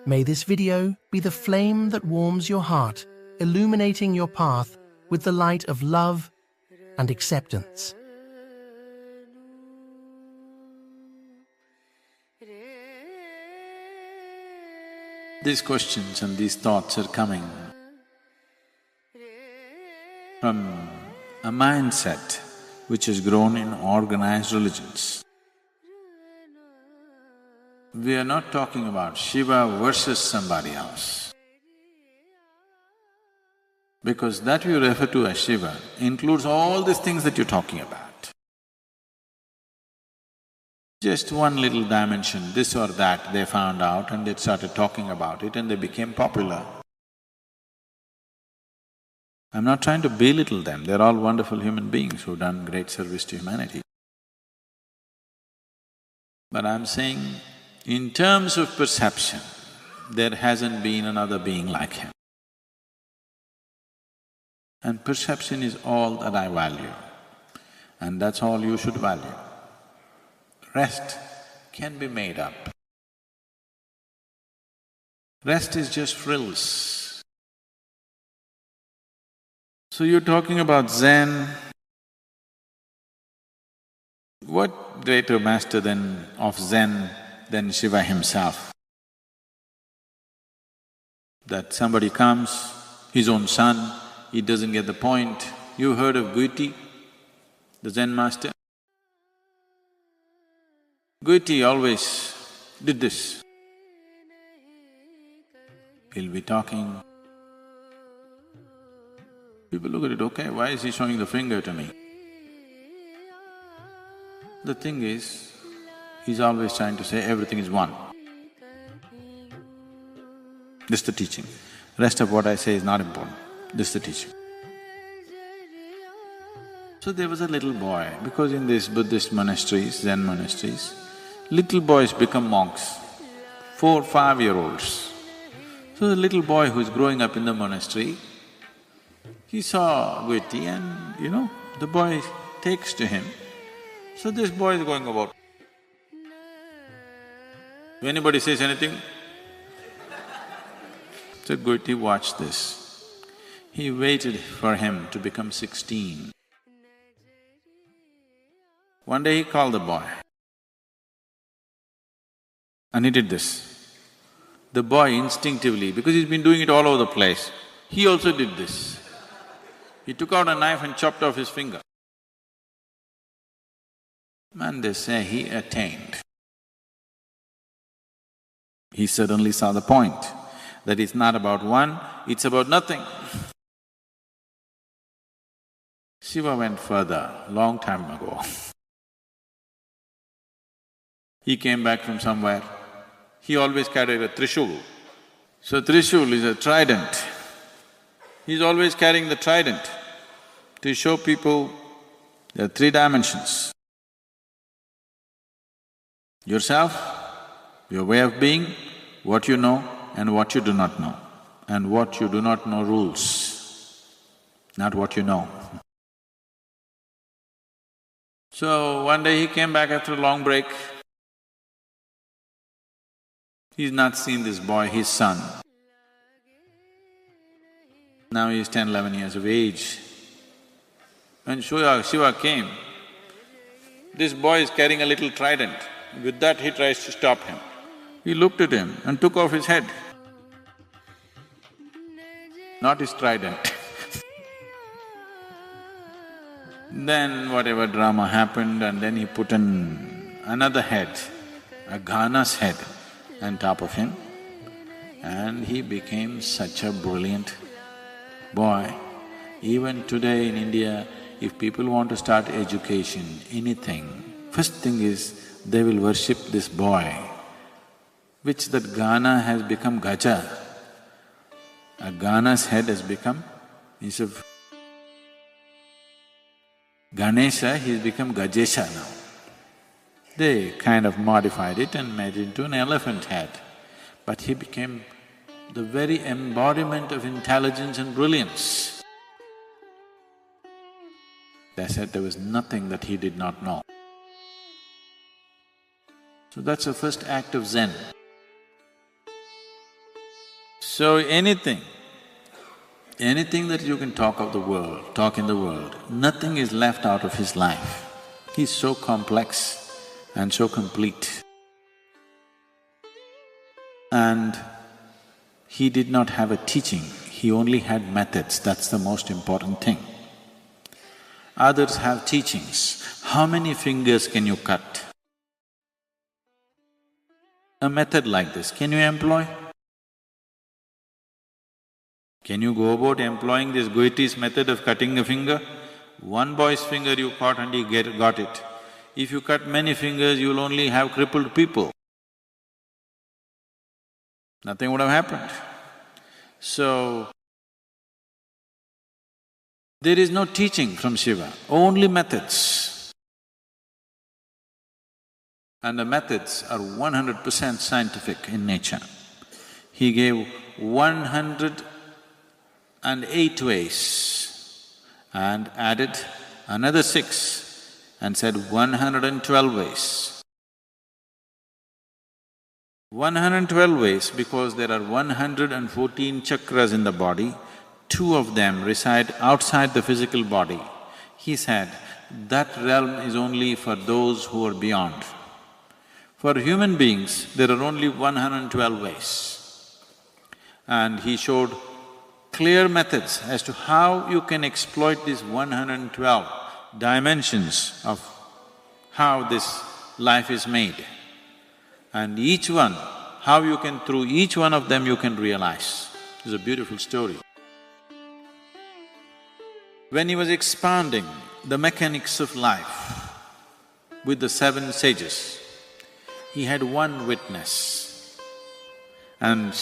May this video be the flame that warms your heart, illuminating your path with the light of love and acceptance. These questions and these thoughts are coming from a mindset which has grown in organized religions. We are not talking about Shiva versus somebody else, because that you refer to as Shiva includes all these things that you're talking about. Just one little dimension, this or that, they found out and they started talking about it and they became popular. I'm not trying to belittle them, they're all wonderful human beings who've done great service to humanity. But I'm saying, in terms of perception, there hasn't been another being like him. And perception is all that I value, and that's all you should value. Rest can be made up. Rest is just frills. So you're talking about Zen. What greater master of Zen than Shiva himself? That somebody comes, his own son, he doesn't get the point. You heard of Guiti, the Zen master? Guiti always did this. He'll be talking. People look at it, okay, why is he showing the finger to me? The thing is, he's always trying to say everything is one. This is the teaching. Rest of what I say is not important. This is the teaching. So there was a little boy, because in these Buddhist monasteries, Zen monasteries, little boys become monks, 4, 5-year-olds. So the little boy who's growing up in the monastery, he saw Guiti and, the boy takes to him. So this boy is going about. If anybody says anything, so Guiti watched this. He waited for him to become 16. One day he called the boy and he did this. The boy instinctively, because he's been doing it all over the place, he also did this. He took out a knife and chopped off his finger. And they say he attained. He suddenly saw the point, that it's not about one, it's about nothing. Shiva went further, long time ago. He came back from somewhere, he always carried a trishul. So trishul is a trident. He's always carrying the trident to show people there are 3 dimensions. Yourself, your way of being, what you know and what you do not know. And what you do not know rules, not what you know. So one day he came back after a long break. He's not seen this boy, his son. Now he's 10, 11 years of age. When Shiva came, this boy is carrying a little trident. With that he tries to stop him. He looked at him and took off his head, not his trident. Then whatever drama happened, and then he put another head, a Ghana's head on top of him, and he became such a brilliant boy. Even today in India, if people want to start education, anything, first thing is they will worship this boy, which that Ghana has become Gaja. A Ghana's head has become, instead of Ganesha, he's become Gajesha now. They kind of modified it and made it into an elephant head. But he became the very embodiment of intelligence and brilliance. They said there was nothing that he did not know. So that's the first act of Zen. So anything that you can talk of the world, talk in the world, nothing is left out of his life. He's so complex and so complete. And he did not have a teaching, he only had methods, that's the most important thing. Others have teachings. How many fingers can you cut? A method like this, can you employ? Can you go about employing this Goethe's method of cutting a finger? One boy's finger you caught and he got it. If you cut many fingers, you'll only have crippled people. Nothing would have happened. So, there is no teaching from Shiva, only methods. And the methods are 100% scientific in nature. He gave 108 ways and added another 6 and said 112 ways. 112 ways because there are 114 chakras in the body, 2 of them reside outside the physical body. He said, that realm is only for those who are beyond. For human beings, there are only 112 ways. And he showed clear methods as to how you can exploit these 112 dimensions of how this life is made. And each one, how you can… through each one of them you can realize. It's a beautiful story. When he was expounding the mechanics of life with the 7 sages, he had one witness. And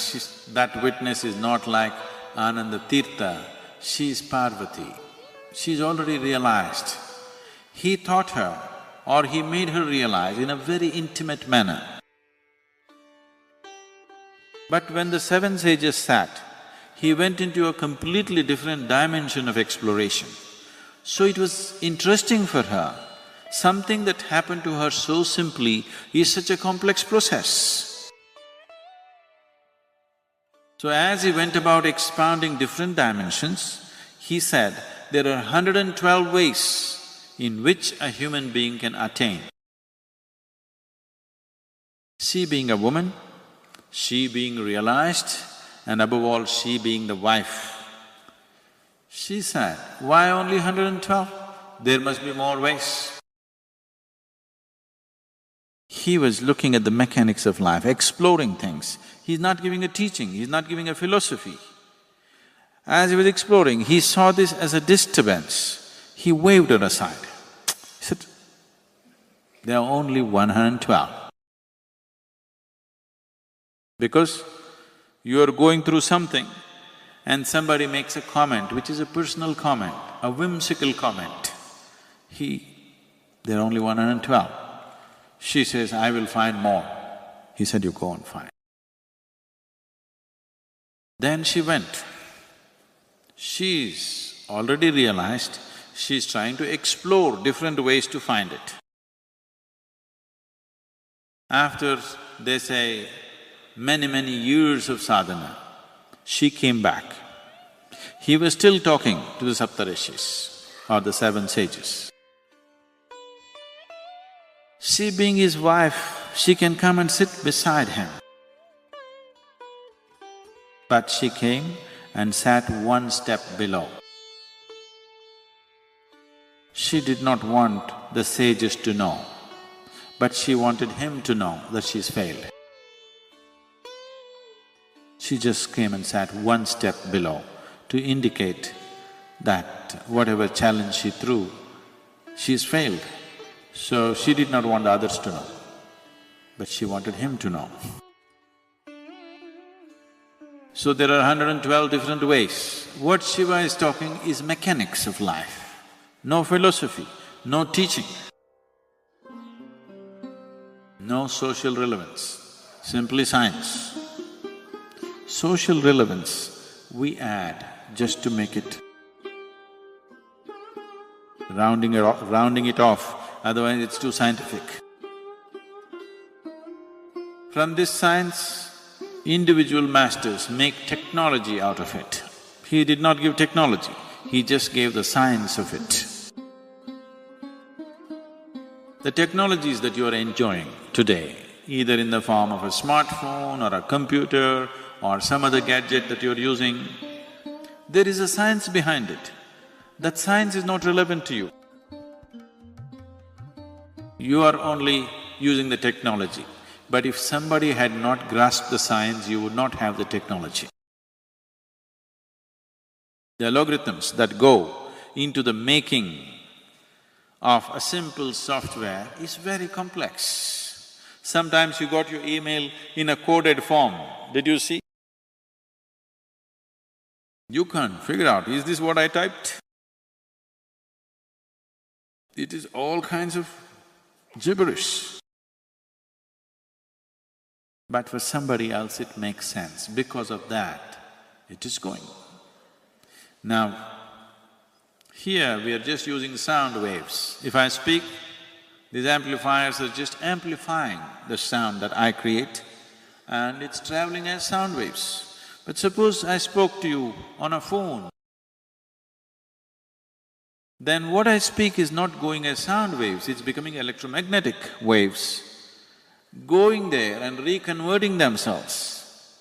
that witness is not like Ananda Tirtha, she is Parvati. She's already realized. He taught her or he made her realize in a very intimate manner. But when the 7 sages sat, he went into a completely different dimension of exploration. So it was interesting for her. Something that happened to her so simply is such a complex process. So as he went about expounding different dimensions, he said, there are 112 ways in which a human being can attain. She being a woman, she being realized, and above all, she being the wife. She said, why only 112? There must be more ways. He was looking at the mechanics of life, exploring things. He's not giving a teaching, he's not giving a philosophy. As he was exploring, he saw this as a disturbance. He waved it aside. He said, there are only 112. Because you are going through something and somebody makes a comment which is a personal comment, a whimsical comment. There are only 112. She says, I will find more. He said, you go and find. Then she went. She's already realized, she's trying to explore different ways to find it. After, they say, many years of sadhana, she came back. He was still talking to the Saptarishis or the 7 sages. She being his wife, she can come and sit beside him. But she came and sat 1 step below. She did not want the sages to know, but she wanted him to know that she's failed. She just came and sat 1 step below to indicate that whatever challenge she threw, she's failed. So she did not want others to know, but she wanted him to know. So there are 112 different ways. What Shiva is talking is mechanics of life, no philosophy, no teaching, no social relevance, simply science. Social relevance we add just to make it… rounding it off, otherwise it's too scientific. From this science, individual masters make technology out of it. He did not give technology, he just gave the science of it. The technologies that you are enjoying today, either in the form of a smartphone or a computer or some other gadget that you're using, there is a science behind it. That science is not relevant to you. You are only using the technology. But if somebody had not grasped the science, you would not have the technology. The algorithms that go into the making of a simple software is very complex. Sometimes you got your email in a coded form, did you see? You can't figure out, is this what I typed? It is all kinds of gibberish. But for somebody else it makes sense. Because of that, it is going. Now, here we are just using sound waves. If I speak, these amplifiers are just amplifying the sound that I create and it's traveling as sound waves. But suppose I spoke to you on a phone, then what I speak is not going as sound waves, it's becoming electromagnetic waves, going there and reconverting themselves.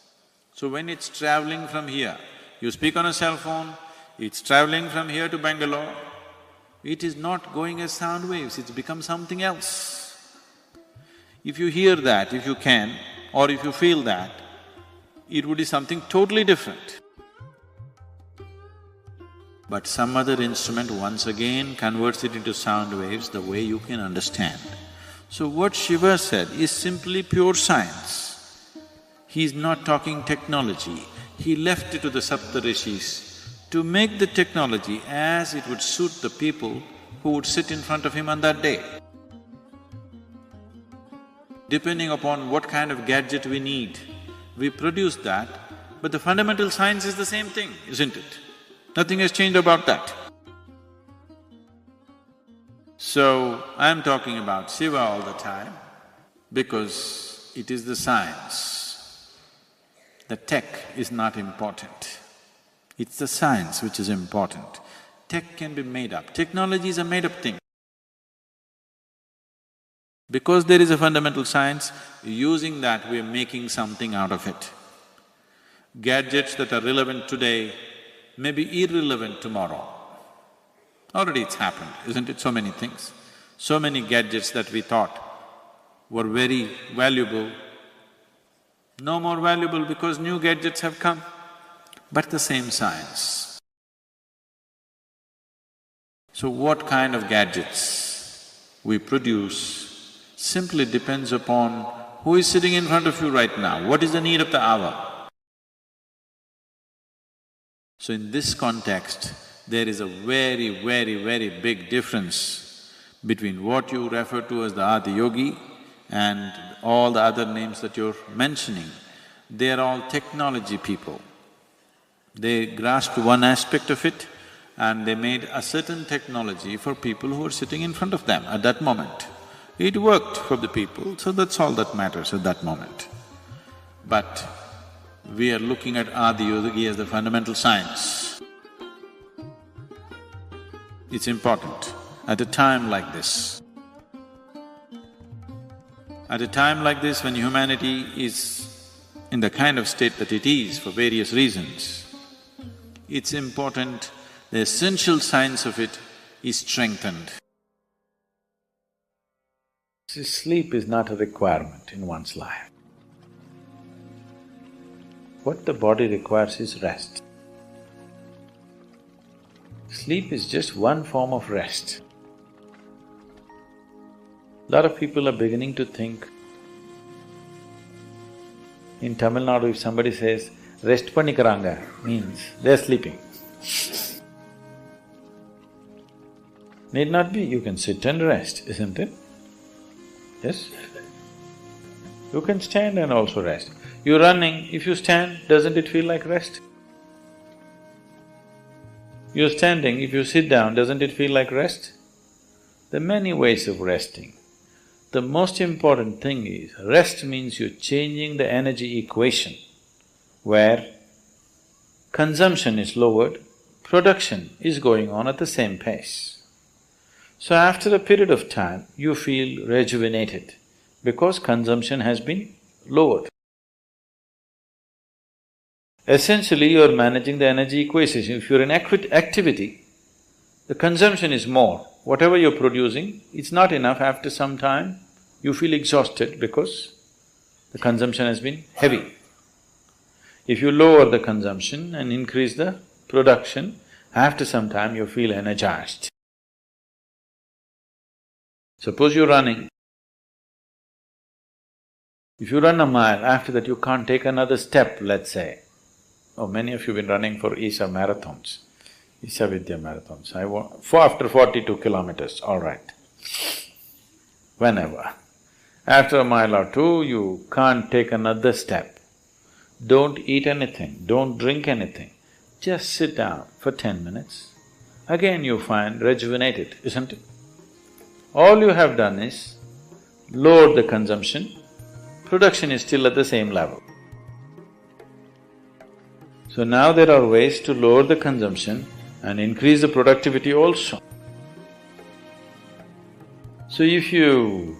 So when it's traveling from here, you speak on a cell phone, it's traveling from here to Bangalore, it is not going as sound waves, it's become something else. If you hear that, if you can, or if you feel that, it would be something totally different. But some other instrument once again converts it into sound waves the way you can understand. So what Shiva said is simply pure science. He's not talking technology, he left it to the Saptarishis to make the technology as it would suit the people who would sit in front of him on that day. Depending upon what kind of gadget we need, we produce that, but the fundamental science is the same thing, isn't it? Nothing has changed about that. So, I'm talking about Shiva all the time because it is the science. The tech is not important. It's the science which is important. Tech can be made up. Technology is a made-up thing. Because there is a fundamental science, using that we're making something out of it. Gadgets that are relevant today may be irrelevant tomorrow. Already it's happened, isn't it? So many things. So many gadgets that we thought were very valuable, no more valuable because new gadgets have come, but the same science. So what kind of gadgets we produce simply depends upon who is sitting in front of you right now, what is the need of the hour. So in this context, there is a very, very, very big difference between what you refer to as the Adi Yogi and all the other names that you're mentioning. They are all technology people. They grasped one aspect of it and they made a certain technology for people who are sitting in front of them at that moment. It worked for the people, so that's all that matters at that moment. But we are looking at Adi Yogi as the fundamental science. It's important at a time like this. At a time like this when humanity is in the kind of state that it is for various reasons, it's important, the essential science of it is strengthened. See, sleep is not a requirement in one's life. What the body requires is rest. Sleep is just one form of rest. Lot of people are beginning to think, in Tamil Nadu if somebody says, rest pannikaranga, means they're sleeping. Need not be, you can sit and rest, isn't it? Yes? You can stand and also rest. You're running, if you stand, doesn't it feel like rest? You're standing, if you sit down, doesn't it feel like rest? There are many ways of resting. The most important thing is, rest means you're changing the energy equation where consumption is lowered, production is going on at the same pace. So after a period of time, you feel rejuvenated because consumption has been lowered. Essentially, you're managing the energy equation. If you're in activity, the consumption is more. Whatever you're producing, it's not enough. After some time, you feel exhausted because the consumption has been heavy. If you lower the consumption and increase the production, after some time you feel energized. Suppose you're running. If you run a mile, after that you can't take another step, let's say. Oh, many of you have been running for Isha marathons, Isha Vidya marathons. After 42 kilometers, all right. Whenever. After a mile or two, you can't take another step. Don't eat anything, don't drink anything. Just sit down for 10 minutes. Again you find rejuvenated, isn't it? All you have done is lower the consumption, production is still at the same level. So now there are ways to lower the consumption and increase the productivity also. So if you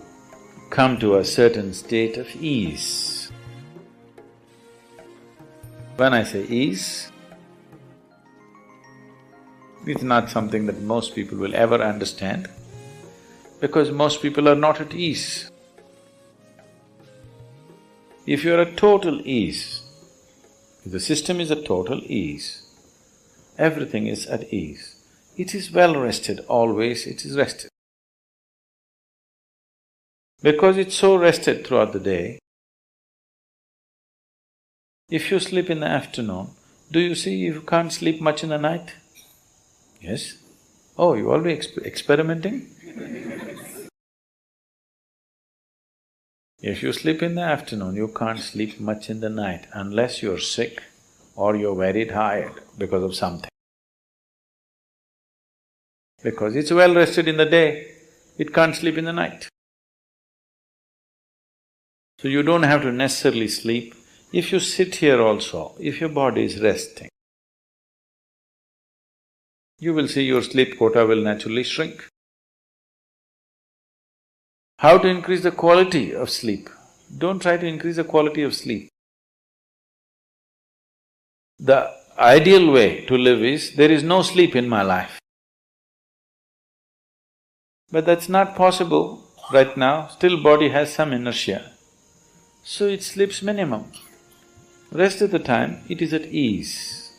come to a certain state of ease, when I say ease, it's not something that most people will ever understand, because most people are not at ease. If you're at total ease, if the system is at total ease, everything is at ease. It is well rested, always it is rested. Because it's so rested throughout the day, if you sleep in the afternoon, do you see you can't sleep much in the night? Yes? Oh, you always experimenting? If you sleep in the afternoon, you can't sleep much in the night unless you're sick or you're very tired because of something. Because it's well rested in the day, it can't sleep in the night. So you don't have to necessarily sleep. If you sit here also, if your body is resting, you will see your sleep quota will naturally shrink. How to increase the quality of sleep? Don't try to increase the quality of sleep. The ideal way to live is, there is no sleep in my life. But that's not possible right now, still body has some inertia. So it sleeps minimum. Rest of the time, it is at ease.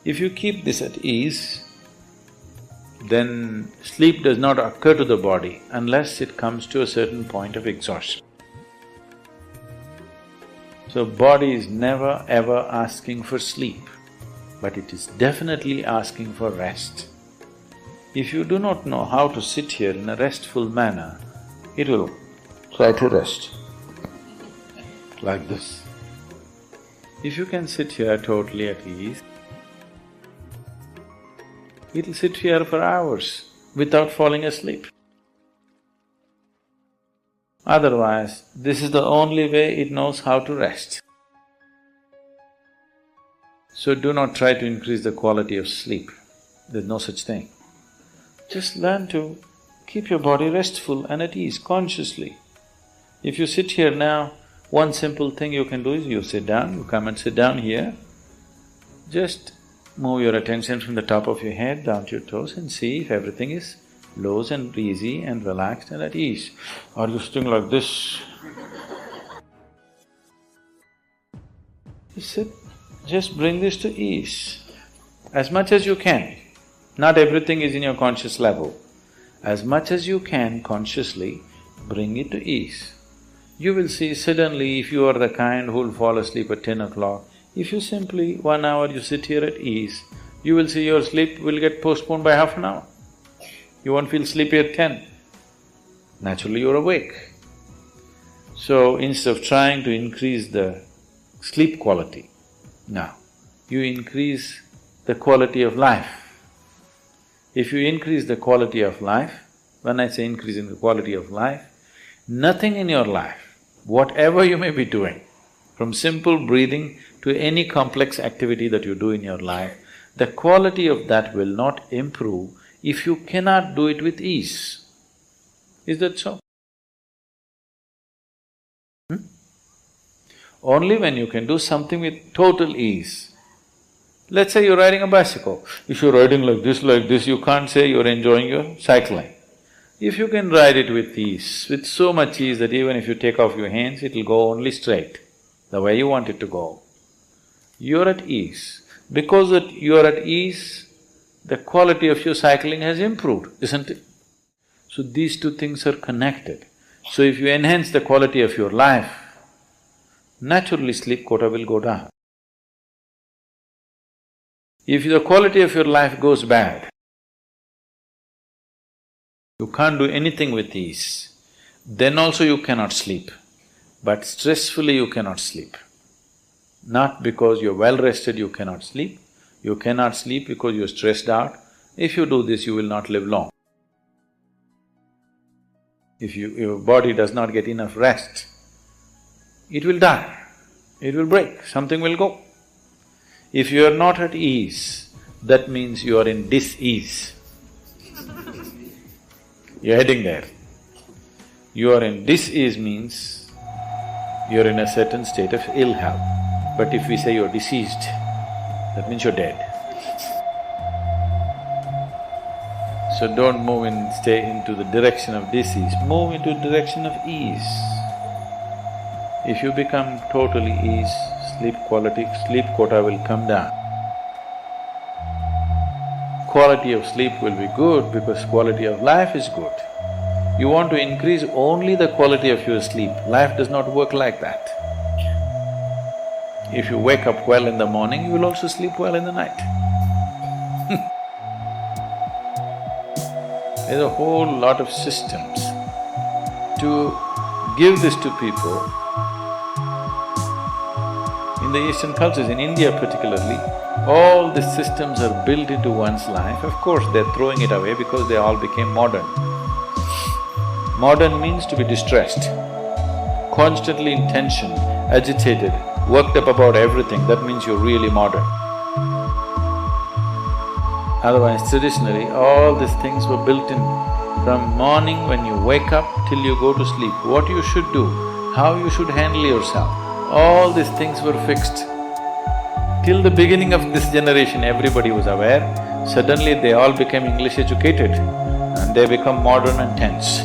If you keep this at ease, then sleep does not occur to the body unless it comes to a certain point of exhaustion. So body is never ever asking for sleep, but it is definitely asking for rest. If you do not know how to sit here in a restful manner, it will try to rest like this. If you can sit here totally at ease, it'll sit here for hours without falling asleep. Otherwise, this is the only way it knows how to rest. So do not try to increase the quality of sleep, there's no such thing. Just learn to keep your body restful and at ease consciously. If you sit here now, one simple thing you can do is you sit down, you come and sit down here, just move your attention from the top of your head down to your toes and see if everything is loose and easy and relaxed and at ease. Are you sitting like this? Just sit, just bring this to ease as much as you can. Not everything is in your conscious level. As much as you can consciously, bring it to ease. You will see suddenly if you are the kind who will fall asleep at 10 o'clock, if you simply 1 hour you sit here at ease, you will see your sleep will get postponed by half an hour. You won't feel sleepy at 10. Naturally you're awake. So instead of trying to increase the sleep quality, now you increase the quality of life. If you increase the quality of life, when I say increasing the quality of life, Nothing in your life, whatever you may be doing, from simple breathing to any complex activity that you do in your life, the quality of that will not improve if you cannot do it with ease. Is that so? Only when you can do something with total ease. Let's say you're riding a bicycle. If you're riding like this, you can't say you're enjoying your cycling. If you can ride it with ease, with so much ease that even if you take off your hands, it'll go only straight, the way you want it to go, you're at ease. Because that you're at ease, the quality of your cycling has improved, isn't it? So these two things are connected. So if you enhance the quality of your life, naturally sleep quota will go down. If the quality of your life goes bad, you can't do anything with ease, then also you cannot sleep. But stressfully you cannot sleep. Not because you're well rested you cannot sleep, you cannot sleep because you're stressed out. If you do this, you will not live long. If your body does not get enough rest, it will die, it will break, something will go. If you are not at ease, that means you are in dis-ease. You're heading there. You are in dis-ease means you're in a certain state of ill health. But if we say you're deceased, that means you're dead. So don't move and stay into the direction of disease, move into the direction of ease. If you become totally ease, sleep quota will come down. Quality of sleep will be good because quality of life is good. You want to increase only the quality of your sleep, life does not work like that. If you wake up well in the morning, you will also sleep well in the night. There's a whole lot of systems. To give this to people, in the Eastern cultures, in India particularly, all these systems are built into one's life. Of course, they're throwing it away because they all became modern. Modern means to be distressed, constantly in tension, agitated, worked up about everything, that means you're really modern. Otherwise, traditionally, all these things were built in. From morning when you wake up till you go to sleep, what you should do, how you should handle yourself, all these things were fixed. Till the beginning of this generation, everybody was aware, suddenly they all became English educated and they become modern and tense.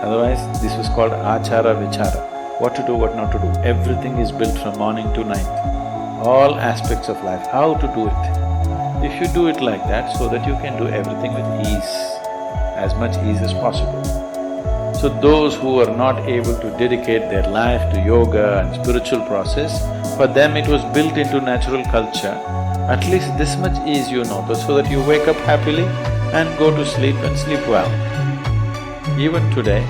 Otherwise, this was called achara vichara, what to do, what not to do. Everything is built from morning to night, all aspects of life, how to do it. If you do it like that, so that you can do everything with ease, as much ease as possible. So those who are not able to dedicate their life to yoga and spiritual process, for them it was built into natural culture. At least this much ease you know, so that you wake up happily and go to sleep and sleep well. Even today,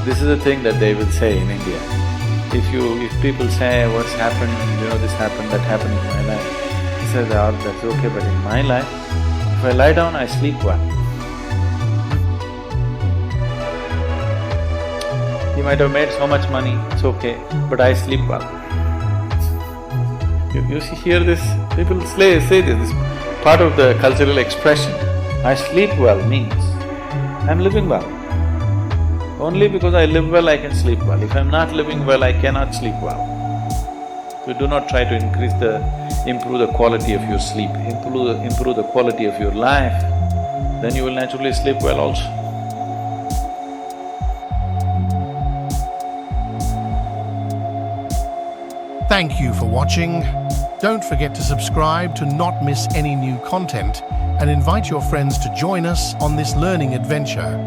this is a thing that they will say in India. If people say, what's happened, this happened, that happened in my life, he says, oh, that's okay, but in my life, if I lie down, I sleep well. He might have made so much money, it's okay, but I sleep well. You hear this, people say this is part of the cultural expression. I sleep well means I'm living well. Only because I live well, I can sleep well. If I'm not living well, I cannot sleep well. So do not try to improve the quality of your sleep, improve the quality of your life, then you will naturally sleep well also. Thank you for watching. Don't forget to subscribe to not miss any new content and invite your friends to join us on this learning adventure.